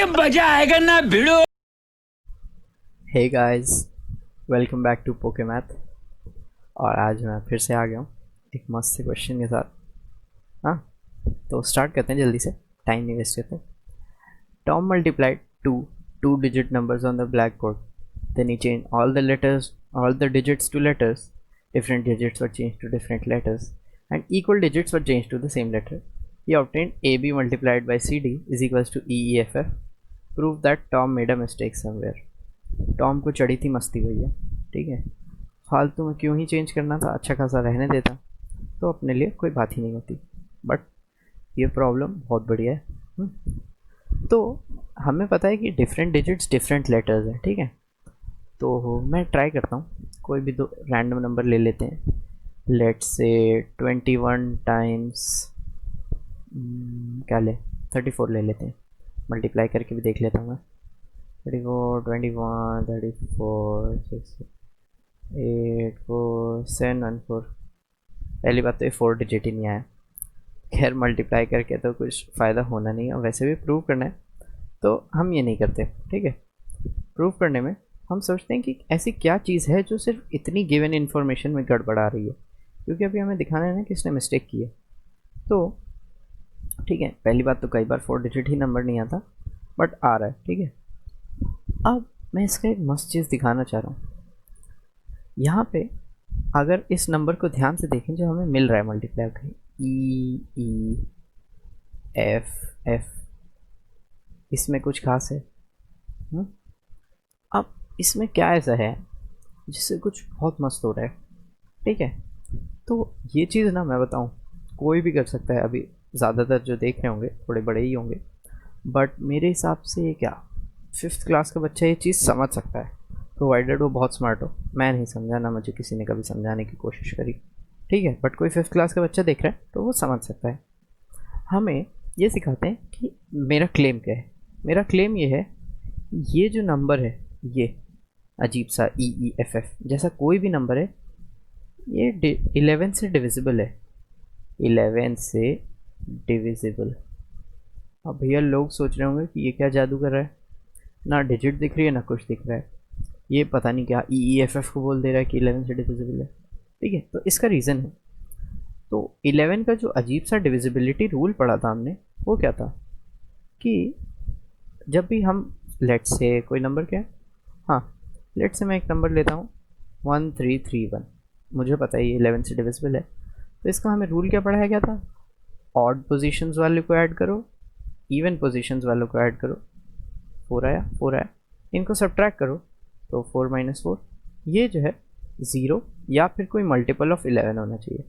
अभी मजा आएगा ना भिड़ो। Hey guys, welcome back to poke math. और आज मैं फिर से आ गया हूँ एक मस्त से क्वेश्चन के साथ। हाँ, तो स्टार्ट करते हैं जल्दी से, टाइम नहीं वेस्ट करते। Tom multiplied two digit numbers on the black board, then he change all the digits to letters. Different digits were changed to different letters and equal digits were changed to the same letter. He obtained AB multiplied by CD is equals to EEFF. Prove that Tom made a mistake somewhere. Tom को चढ़ी थी मस्ती भैया, ठीक है। फालतू में क्यों ही चेंज करना था, अच्छा खासा रहने देता तो अपने लिए कोई बात ही नहीं होती। बट ये प्रॉब्लम बहुत बढ़िया है। तो हमें पता है कि डिफरेंट डिजिट्स डिफरेंट लेटर्स हैं, ठीक है। तो मैं ट्राई करता हूँ, कोई भी दो रैंडम नंबर ले लेते हैं। लेट्स से 21 टाइम्स क्या ले 34 ले लेते हैं। मल्टीप्लाई करके भी देख लेता हूँ मैं। 34 21 34 6 8 4 7 1 4। पहली बात तो ये 4 डिजिट ही नहीं आया। खैर मल्टीप्लाई करके तो कुछ फ़ायदा होना नहीं है, वैसे भी प्रूव करना है तो हम ये नहीं करते, ठीक है। प्रूव करने में हम सोचते हैं कि ऐसी क्या चीज़ है जो सिर्फ इतनी गिवन इन्फॉर्मेशन में गड़बड़ आ रही है, क्योंकि अभी हमें दिखाना है ना कि इसने मिस्टेक की है। तो ठीक है, पहली बात तो कई बार 4 डिजिट ही नंबर नहीं आता, बट आ रहा है, ठीक है। अब मैं इसका एक मस्त चीज़ दिखाना चाह रहा हूँ। यहाँ पे अगर इस नंबर को ध्यान से देखें जो हमें मिल रहा है मल्टीप्लाई का, ई एफ एफ, इसमें कुछ खास है? अब इसमें क्या ऐसा है जिससे कुछ बहुत मस्त हो रहा है, ठीक है। तो ये चीज़ ना मैं बताऊँ, कोई भी कर सकता है। अभी ज़्यादातर जो देख रहे होंगे थोड़े बड़े ही होंगे, बट मेरे हिसाब से क्या 5th क्लास का बच्चा ये चीज़ समझ सकता है, प्रोवाइडेड वो बहुत स्मार्ट हो। मैं नहीं समझा, ना मुझे किसी ने कभी समझाने की कोशिश करी, ठीक है। बट कोई 5th क्लास का बच्चा देख रहा है तो वो समझ सकता है। हमें ये सिखाते हैं कि मेरा क्लेम क्या है। मेरा क्लेम ये है, ये जो नंबर है, ये अजीब सा EEFF जैसा कोई भी नंबर है, ये 11 से डिविजिबल है। 11 से डिविजिबल। अब भैया लोग सोच रहे होंगे कि ये क्या जादू कर रहा है, ना डिजिट दिख रही है ना कुछ दिख रहा है, ये पता नहीं क्या EEFF को बोल दे रहा है कि 11 से डिविजिबल है, ठीक है। तो इसका रीज़न है, तो 11 का जो अजीब सा डिविजिबिलिटी रूल पढ़ा था हमने, वो क्या था कि जब भी हम लेट्स से कोई नंबर क्या है, हाँ लेट्स से मैं एक नंबर लेता हूँ 1331, मुझे पता है ये 11 से डिविजिबल है। तो इसका हमें रूल क्या पढ़ाया गया था, ऑड पोजीशंस वाले को ऐड करो, इवन पोजीशंस वालों को ऐड करो। 4 आया, इनको सब्ट्रैक्ट करो तो 4 - 4, ये जो है 0 या फिर कोई मल्टीपल ऑफ 11 होना चाहिए,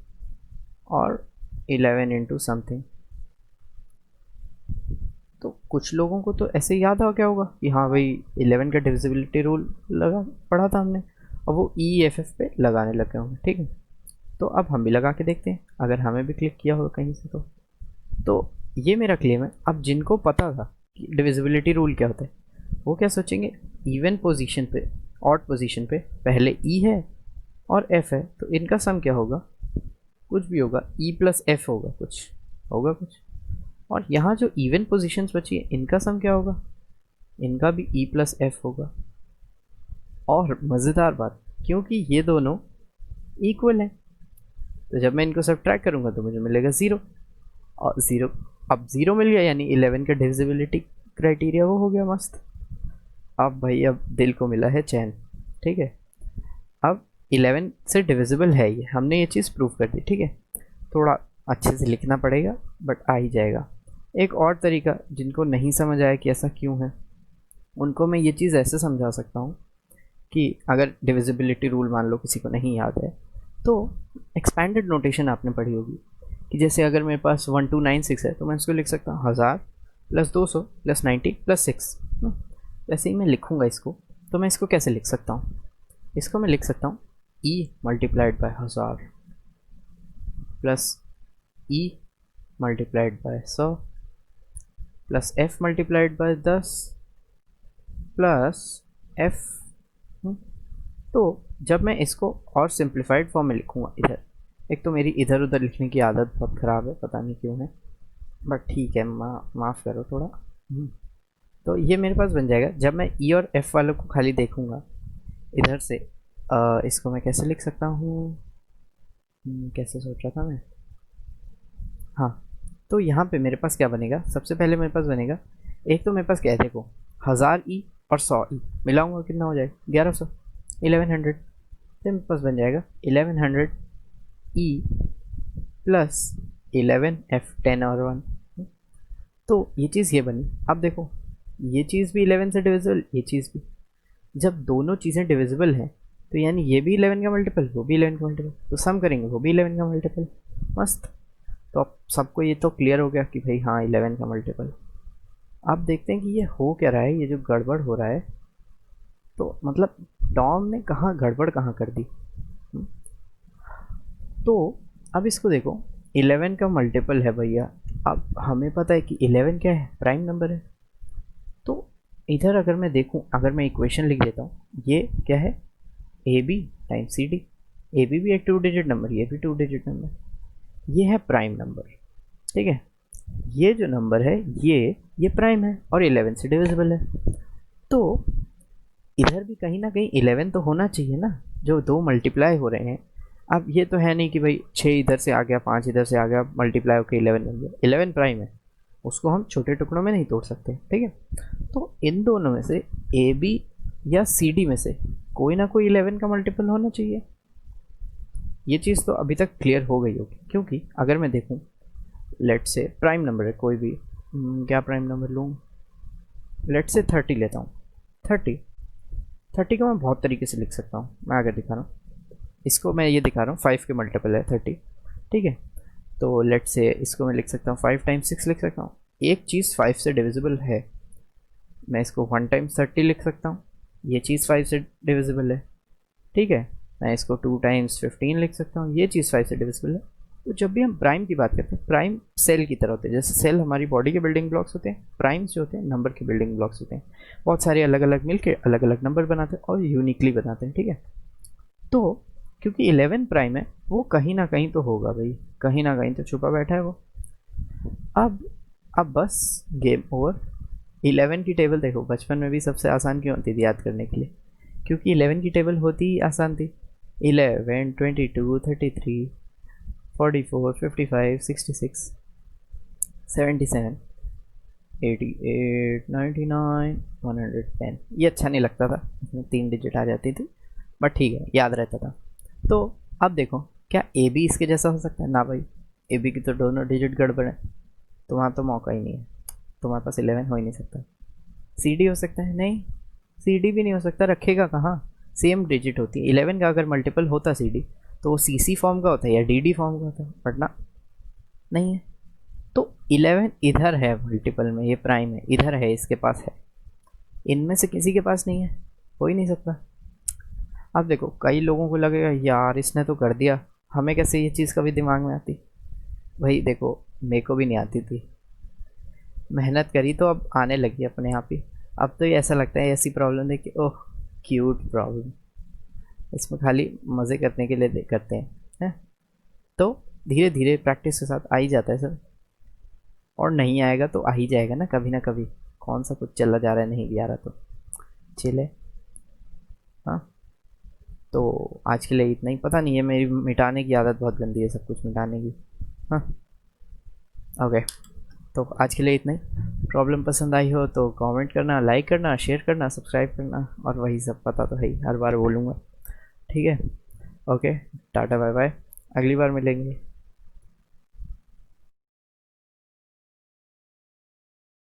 और 11 इंटू समथिंग। तो कुछ लोगों को तो ऐसे याद आ गया होगा कि हाँ भाई 11 का डिविजिबिलिटी रूल लगा पढ़ा था हमने, और वो EFF पे लगाने लग गए होंगे, ठीक है। तो अब हम भी लगा के देखते हैं अगर हमें भी क्लिक किया होगा कहीं से। तो ये मेरा क्लेम है। अब जिनको पता था कि डिविजिबिलिटी रूल क्या होता है, वो क्या सोचेंगे, इवन पोजीशन पे ऑड पोजीशन पे पहले E है और F है, तो इनका सम क्या होगा, कुछ भी होगा, E + F होगा, कुछ होगा कुछ। और यहाँ जो इवन पोजीशंस बची है, इनका सम क्या होगा, इनका भी E + F होगा। और मज़ेदार बात, क्योंकि ये दोनों इक्वल है, तो जब मैं इनको सब्ट्रैक्ट करूँगा तो मुझे मिलेगा 0, और 0 अब 0 मिल गया, यानी 11 का डिविजिबिलिटी क्राइटेरिया वो हो गया मस्त। अब भाई अब दिल को मिला है चैन, ठीक है। अब 11 से डिविजिबल है ये, हमने ये चीज़ प्रूव कर दी, ठीक है। थोड़ा अच्छे से लिखना पड़ेगा बट आ ही जाएगा। एक और तरीका, जिनको नहीं समझ आया कि ऐसा क्यों है, उनको मैं ये चीज़ ऐसे समझा सकता हूँ कि अगर डिविजिबिलिटी रूल मान लो किसी को नहीं याद है, तो एक्सपेंडेड नोटेशन आपने पढ़ी होगी कि जैसे अगर मेरे पास 1296 है तो मैं इसको लिख सकता हूँ 1000 + 200 + 90 + 6। वैसे ही मैं लिखूँगा इसको, तो मैं इसको कैसे लिख सकता हूँ, इसको मैं लिख सकता हूँ E multiplied by 1000 plus E multiplied by 100 plus F multiplied by 10 plus F। तो जब मैं इसको और सिंप्लीफाइड फॉर्म में लिखूँगा, इधर एक तो मेरी इधर उधर लिखने की आदत बहुत ख़राब है, पता नहीं क्यों है, बट ठीक है, माफ़ करो थोड़ा। तो ये मेरे पास बन जाएगा। जब मैं ई और एफ वालों को खाली देखूंगा इधर से, इसको मैं कैसे लिख सकता हूँ, कैसे सोच रहा था मैं, हाँ, तो यहाँ पे मेरे पास क्या बनेगा, सबसे पहले मेरे पास बनेगा, एक तो मेरे पास क्या है देखो, 1000 ई और 100 ई मिलाऊंगा कितना हो जाएगा, 1100, 1100। तो मेरे पास बन जाएगा 1100 ई प्लस 11 एफ 10 और 1। तो ये चीज़ ये बनी। अब देखो ये चीज़ भी 11 से डिविजिबल, ये चीज़ भी, जब दोनों चीज़ें डिविजिबल हैं तो यानी ये भी 11 का मल्टीपल, वो भी 11 का मल्टीपल, तो सम करेंगे वो भी 11 का मल्टीपल। मस्त। तो अब सबको ये तो क्लियर हो गया कि भाई हाँ 11 का मल्टीपल। अब देखते हैं कि ये हो क्या रहा है, ये जो गड़बड़ हो रहा है, तो मतलब टॉम ने कहाँ गड़बड़ कहाँ कर दी। तो अब इसको देखो, 11 का मल्टीपल है भैया। अब हमें पता है कि 11 क्या है, प्राइम नंबर है। तो इधर अगर मैं देखूं, अगर मैं इक्वेशन लिख देता हूँ, ये क्या है, A B time C D. A B भी एक 2 डिजिट नंबर, ये भी 2 डिजिट नंबर, ये है प्राइम नंबर। ठीक है, ये जो नंबर है ये प्राइम है और 11 से डिविजिबल है। तो इधर भी कहीं ना कहीं 11 तो होना चाहिए ना, जो दो मल्टीप्लाई हो रहे हैं। अब ये तो है नहीं कि भाई 6 इधर से आ गया 5 इधर से आ गया मल्टीप्लाई होकर 11 बन गया। 11 प्राइम है, उसको हम छोटे टुकड़ों में नहीं तोड़ सकते। ठीक है, तो इन दोनों में से ए बी या सी डी में से कोई ना कोई 11 का मल्टीपल होना चाहिए। ये चीज़ तो अभी तक क्लियर हो गई होगी, क्योंकि अगर मैं देखूं, लेट से प्राइम नंबर है कोई भी, क्या प्राइम नंबर लूँ, लेट से 30 लेता हूँ। 30 को मैं बहुत तरीके से लिख सकता हूँ। मैं आगे दिखा रहा हूँ, इसको मैं ये दिखा रहा हूँ 5 के मल्टीपल है 30। ठीक है, तो लेट से इसको मैं लिख सकता हूँ 5 टाइम्स 6 लिख सकता हूँ। एक चीज़ 5 से डिविजिबल है, मैं इसको 1 टाइम्स 30 लिख सकता हूँ, ये चीज़ 5 से डिविजिबल है। ठीक है, मैं इसको 2 टाइम्स 15 लिख सकता हूँ, ये चीज़ 5 से डिविजिबल है। तो जब भी हम प्राइम की बात करते हैं, प्राइम सेल की तरह होते हैं। जैसे सेल हमारी बॉडी के बिल्डिंग ब्लॉक्स होते हैं, प्राइम्स जो होते हैं नंबर के बिल्डिंग ब्लॉक्स होते हैं। बहुत सारे अलग अलग मिलके अलग अलग नंबर बनाते हैं और यूनिकली बनाते हैं। ठीक है, तो क्योंकि 11 प्राइम है, वो कहीं ना कहीं तो होगा भाई, कहीं ना कहीं तो छुपा बैठा है वो। अब बस गेम ओवर। 11 की टेबल देखो, बचपन में भी सबसे आसान क्यों होती थी याद करने के लिए, क्योंकि 11 की टेबल होती ही आसान थी। 11 22 33 44 55 66 77 88 99 110। ये अच्छा नहीं लगता था, इसमें 3 डिजिट आ जाती थी, बट ठीक है याद रहता था। तो अब देखो, क्या ए बी इसके जैसा हो सकता है ना भाई, ए बी की तो दोनों डिजिट गड़बड़ है, तो वहाँ तो मौका ही नहीं है, तुम्हारे पास 11 हो ही नहीं सकता। सी डी हो सकता है, नहीं, सी डी भी नहीं हो सकता, रखेगा कहाँ, सेम डिजिट होती है। 11 का अगर मल्टीपल होता सी डी तो वो सी सी फॉर्म का होता है या डी डी फॉर्म का होता है, बट ना, नहीं है। तो 11 इधर है मल्टीपल में, ये प्राइम है, इधर है, इसके पास है, इनमें से किसी के पास नहीं है, हो ही नहीं सकता। अब देखो कई लोगों को लगेगा यार इसने तो कर दिया, हमें कैसे ये चीज़ कभी दिमाग में आती। भाई देखो मेरे को भी नहीं आती थी, मेहनत करी तो अब आने लगी अपने आप ही। अब तो ये ऐसा लगता है ऐसी प्रॉब्लम देख के, ओह क्यूट प्रॉब्लम, इसमें खाली मज़े करने के लिए करते हैं। तो धीरे धीरे प्रैक्टिस के साथ आ ही जाता है सर, और नहीं आएगा तो आ ही जाएगा ना कभी। कौन सा कुछ चला जा रहा है, नहीं भी आ रहा तो चिल है। हाँ, तो आज के लिए इतना ही। पता नहीं है मेरी मिटाने की आदत बहुत गंदी है, सब कुछ मिटाने की। हाँ, ओके, तो आज के लिए इतना ही। प्रॉब्लम पसंद आई हो तो कमेंट करना, लाइक करना, शेयर करना, सब्सक्राइब करना, और वही सब पता तो है ही, हर बार बोलूँगा। ठीक है, ओके, टाटा बाय बाय, अगली बार मिलेंगे।